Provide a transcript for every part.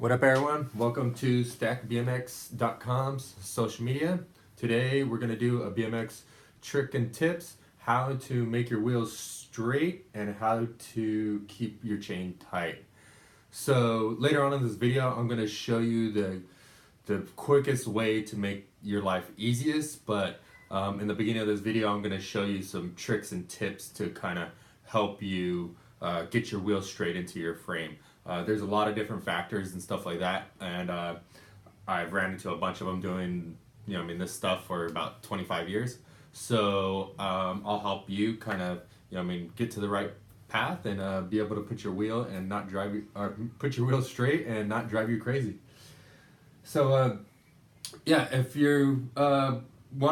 What up, everyone? Welcome to stackbmx.com's social media. Today we're going to do a BMX trick and tips, how to make your wheels straight and how to keep your chain tight. So later on in this video I'm going to show you the quickest way to make your life easiest, but in the beginning of this video I'm going to show you some tricks and tips to kind of help you get your wheels straight into your frame. There's a lot of different factors and stuff like that, and I've ran into a bunch of them doing this stuff for about 25 years. So I'll help you kind of get to the right path and be able to put your wheel and not drive you, or put your wheel straight and not drive you crazy. So yeah, if you want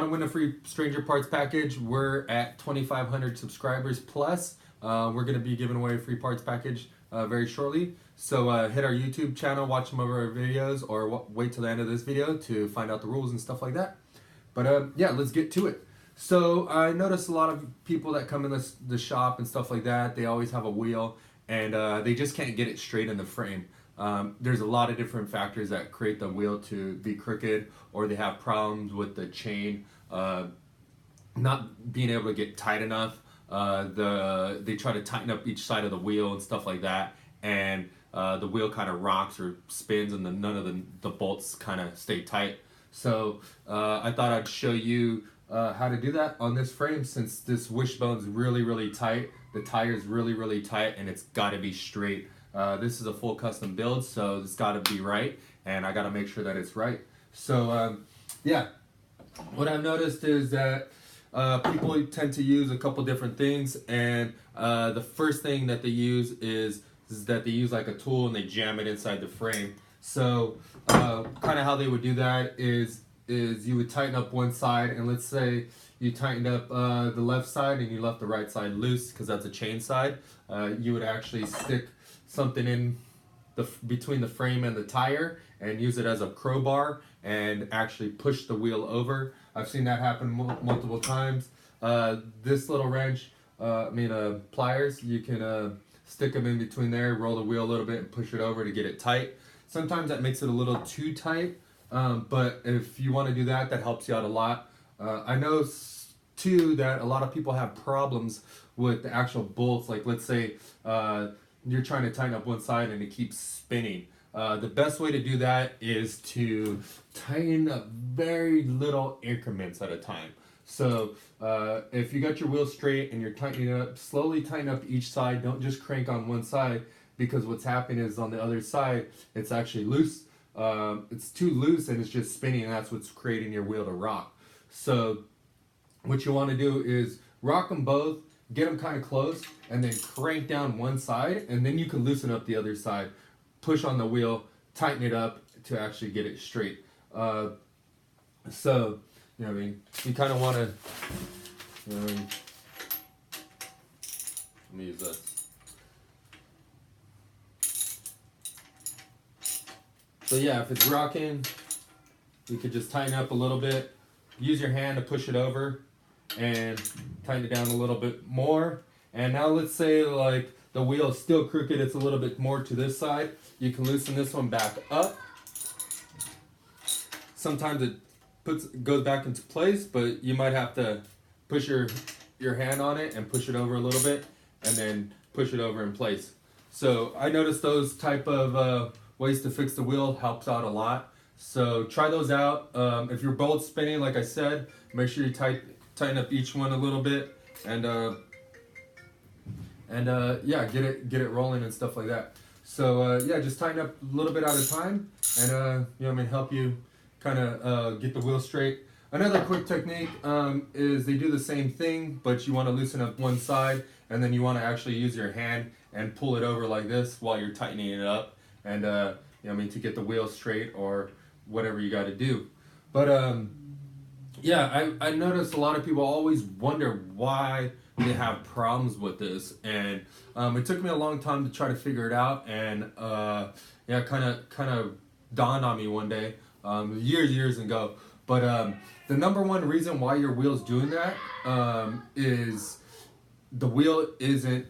to win a free Stranger Parts package, we're at 2,500 subscribers plus. We're going to be giving away a free parts package very shortly. So hit our YouTube channel, watch some of our videos, or wait till the end of this video to find out the rules and stuff like that. But yeah, let's get to it. So I notice a lot of people that come in the shop and stuff like that, they always have a wheel and they just can't get it straight in the frame. There's a lot of different factors that create the wheel to be crooked, or they have problems with the chain not being able to get tight enough. They try to tighten up each side of the wheel and stuff like that, and the wheel kind of rocks or spins, and none of the bolts kind of stay tight. So I thought I'd show you how to do that on this frame, since this wishbone's really tight, the tire's really tight, and it's got to be straight. This is a full custom build, so it's got to be right, and I got to make sure that it's right. So yeah, what I've noticed is that people tend to use a couple different things, and the first thing that they use is that they use like a tool and they jam it inside the frame. So kind of how they would do that is you would tighten up one side, and let's say you tightened up the left side and you left the right side loose because that's a chain side. You would actually stick something in between the frame and the tire and use it as a crowbar and actually push the wheel over. I've seen that happen multiple times. This little wrench, pliers, you can stick them in between there, roll the wheel a little bit and push it over to get it tight. Sometimes that makes it a little too tight, but if you want to do that, that helps you out a lot. I know too that a lot of people have problems with the actual bolts. Like let's say you're trying to tighten up one side and it keeps spinning. The best way to do that is to tighten up very little increments at a time. So if you got your wheel straight and you're tightening it up, slowly tighten up each side. Don't just crank on one side, because what's happening is on the other side, it's actually loose. It's too loose and it's just spinning, and that's what's creating your wheel to rock. So what you want to do is rock them both, get them kind of close, and then crank down one side, and then you can loosen up the other side. Push on the wheel, tighten it up to actually get it straight. So, you kind of want to, let me use this. So yeah, if it's rocking, you could just tighten up a little bit. Use your hand to push it over and tighten it down a little bit more. And now let's say like the wheel is still crooked, it's a little bit more to this side. You can loosen this one back up. Sometimes it goes back into place, but you might have to push your hand on it and push it over a little bit and then push it over in place. So I noticed those type of ways to fix the wheel helps out a lot. So try those out. If your bolt's spinning, like I said, make sure you tighten up each one a little bit and yeah, get it rolling and stuff like that. So yeah, just tighten up a little bit at a time, and help you kind of get the wheel straight. Another quick technique is they do the same thing, but you want to loosen up one side, and then you want to actually use your hand and pull it over like this while you're tightening it up, and to get the wheel straight or whatever you got to do. But yeah, I noticed a lot of people always wonder why they have problems with this, and it took me a long time to try to figure it out, and yeah, kind of dawned on me one day, years ago. But the number one reason why your wheel's doing that is the wheel isn't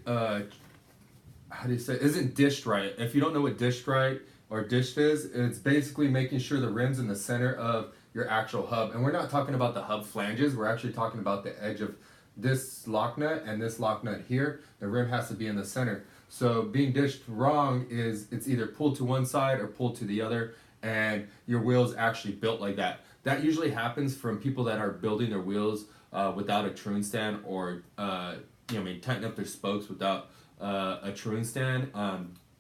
isn't dished right. If you don't know what dished right or dished is, it's basically making sure the rim's in the center of your actual hub. And we're not talking about the hub flanges, we're actually talking about the edge of this lock nut and this lock nut here. The rim has to be in the center. So being dished wrong is it's either pulled to one side or pulled to the other, and your wheel's actually built like that. That usually happens from people that are building their wheels without a truing stand, or tighten up their spokes without a truing stand.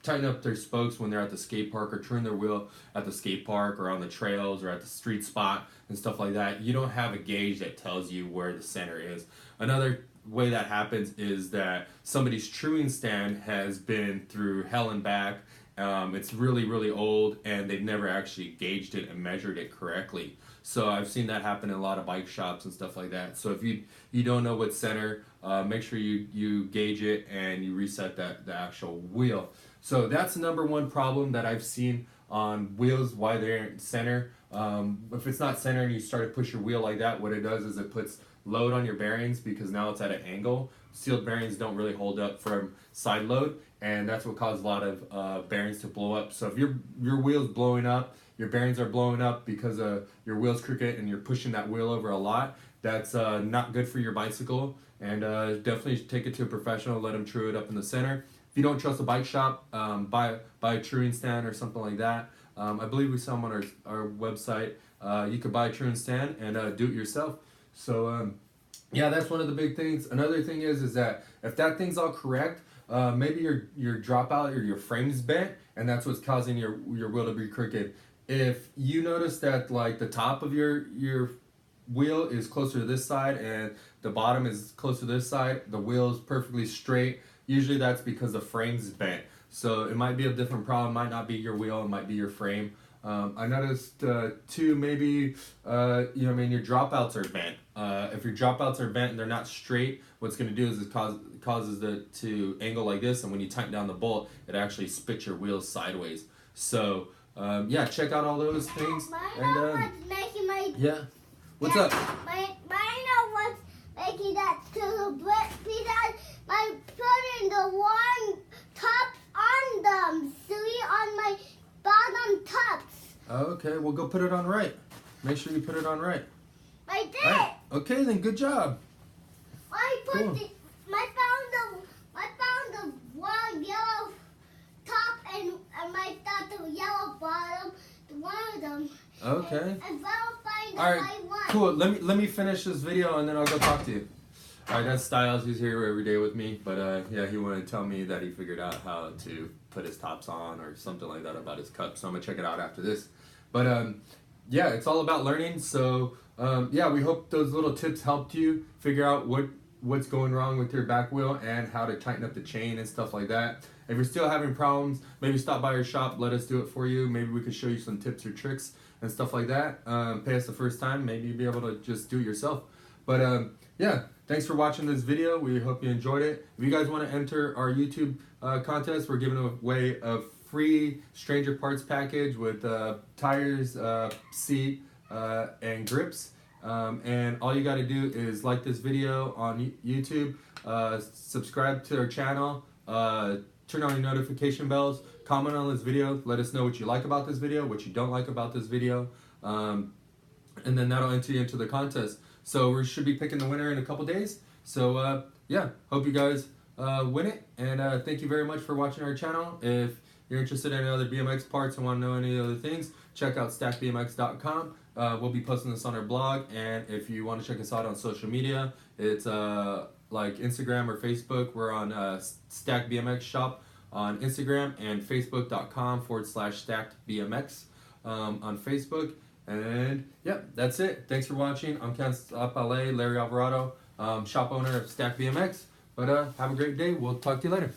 Tighten up their spokes when they're at the skate park, or turn their wheel at the skate park or on the trails or at the street spot and stuff like that. You don't have a gauge that tells you where the center is. Another way that happens is that somebody's truing stand has been through hell and back. It's really, really old, and they've never actually gauged it and measured it correctly. So I've seen that happen in a lot of bike shops and stuff like that. So if you don't know what center, make sure you gauge it and you reset the actual wheel. So that's the number one problem that I've seen on wheels, why they're in center. If it's not center and you start to push your wheel like that, what it does is it puts load on your bearings, because now it's at an angle. Sealed bearings don't really hold up from side load, and that's what causes a lot of bearings to blow up. So if your wheel's blowing up, your bearings are blowing up because your wheel's crooked and you're pushing that wheel over a lot, that's not good for your bicycle. And definitely take it to a professional, let them true it up in the center. If you don't trust a bike shop, buy a truing stand or something like that. I believe we saw them on our website. You could buy a truing stand and do it yourself. So yeah, that's one of the big things. Another thing is that if that thing's all correct, maybe your dropout or your frame's bent, and that's what's causing your wheel to be crooked. If you notice that like the top of your wheel is closer to this side and the bottom is closer to this side, the wheel is perfectly straight, usually that's because the frame's bent. So it might be a different problem, might not be your wheel, it might be your frame. I noticed too, maybe your dropouts are bent. If your dropouts are bent and they're not straight, what's going to do is it causes it to angle like this, and when you tighten down the bolt, it actually spits your wheels sideways. So yeah, check out all those things. Yeah, what's up? I know what's making that to the brick, because I put in the wrong top on them. See, on my bottom tops. Okay, well go put it on right. Make sure you put it on right. I did. Right. Okay, then good job. I put Cool. I found the wrong yellow top and I thought the yellow bottom, one of them. Okay. And I'll find the All right, right one. cool. Let me finish this video and then I'll go talk to you. All right, that's Styles. He's here every day with me, but yeah, he wanted to tell me that he figured out how to put his tops on or something like that about his cup. So I'm gonna check it out after this. But yeah, it's all about learning. So yeah, we hope those little tips helped you figure out what's going wrong with your back wheel and how to tighten up the chain and stuff like that. If you're still having problems, maybe stop by our shop, let us do it for you. Maybe we could show you some tips or tricks and stuff like that. Pay us the first time, maybe you'll be able to just do it yourself. But yeah, thanks for watching this video. We hope you enjoyed it. If you guys want to enter our YouTube contest, we're giving away a free Stranger Parts package with tires, seat, and grips. And all you got to do is like this video on YouTube, subscribe to our channel, turn on your notification bells, comment on this video, let us know what you like about this video, what you don't like about this video, and then that'll enter you into the contest. So we should be picking the winner in a couple days. So yeah, hope you guys win it, and thank you very much for watching our channel. If you're interested in any other BMX parts and want to know any other things, check out stackbmx.com. We'll be posting this on our blog, and if you want to check us out on social media, it's like Instagram or Facebook. We're on Stack BMX Shop on Instagram, and facebook.com/stackedbmx on Facebook. And yeah, that's it. Thanks for watching. I'm Can't Stop LA, Larry Alvarado, shop owner of Stack BMX. But have a great day. We'll talk to you later.